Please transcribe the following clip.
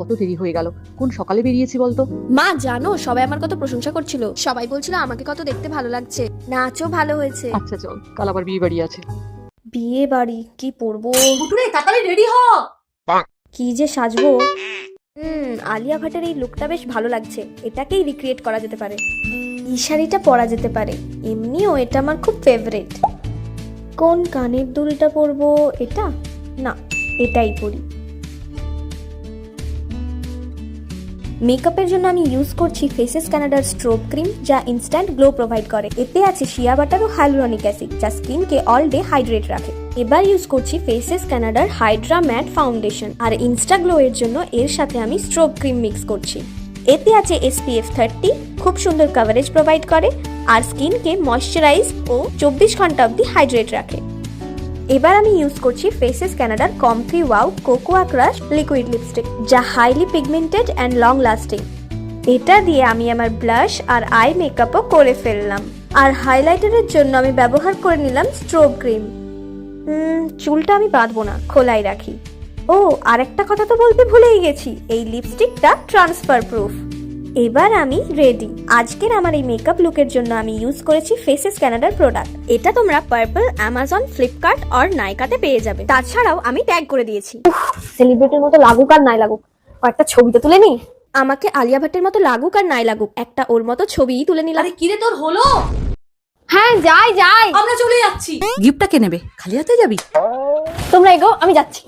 কত দেরি হয়ে গেল, কোন সকালে বেরিয়েছি বলতো? মা জানো সবাই আমার কত প্রশংসা করছিল, সবাই বলছিল আমাকে কত দেখতে ভালো লাগছে, নাচও ভালো হয়েছে। আচ্ছা চল, কাল আবার বিয়ে বাড়ি আছে। বিয়ে বাড়ি কি পরবো, বুটুরে তাড়াতাড়ি রেডি হ। কি যে সাজবো। আলিয়া ভাটের এই লুকটা বেশ ভালো লাগছে, এটাকেই রিক্রিয়েট করা যেতে পারে। এই শাড়িটা পরা যেতে পারে, এমনিও এটা আমার খুব ফেভারিট। কোন কানের দুলটা পরবো, এটা না, এটাই পরি। মেকআপের জন্য আমি ইউজ করছি ফেসেস কানাডার স্ট্রোব ক্রিম, যা ইনস্ট্যান্ট গ্লো প্রোভাইড করে। এতে আছে শিয়া বাটার ও হাইলুরনিক অ্যাসিড, যা স্কিনকে অল ডে হাইড্রেট রাখে। এবার ইউজ করছি ফেসেস কানাডার হাইড্রা ম্যাট ফাউন্ডেশন, আর ইনস্টা গ্লো এর জন্য এর সাথে আমি স্ট্রোব ক্রিম মিক্স করছি। এতে আছে SPF 30, খুব সুন্দর কভারেজ প্রোভাইড করে আর স্কিনকে ময়শ্চারাইজ ও 24 ঘন্টা অবধি হাইড্রেট রাখে। এবার আমি ইউজ করছি ফেসেস কানাডার comfy wow cocoa crush liquid lipstick, যা highly pigmented and long lasting. এটা দিয়ে আমি আমার ব্লাশ আর আই মেকআপও করে ফেললাম। আর হাইলাইটারের জন্য আমি ব্যবহার করে নিলাম স্ট্রোব ক্রিম। চুলটা আমি বাঁধবো না, খোলাই রাখি। ও আরেকটা কথা তো বলতে ভুলেই গেছি, এই লিপস্টিকটা ট্রান্সফার প্রুফ। এবার আমি রেডি। আজকের আমার এই মেকআপ লুকের জন্য আমি ইউজ করেছি ফেসেস কানাডার প্রোডাক্ট। এটা তোমরা পার্পল, অ্যামাজন, ফ্লিপকার্ট আর নাইকাতে পেয়ে যাবে। তাছাড়াও আমি ট্যাগ করে দিয়েছি। সেলিব্রিটির মতো লাগুক আর নাই লাগুক, কয়েকটা ছবি তো তুলে নি। আমাকে আলিয়া ভাটের মতো লাগুক আর নাই লাগুক, একটা ওর মতো ছবিই তুলে নিলাম। আরে কিরে তোর হলো? হ্যাঁ যাই যাই, আমরা চলে যাচ্ছি। গিফটটা কে নেবে? খালি হাতে যাবি? তোমরা এগো, আমি যাচ্ছি।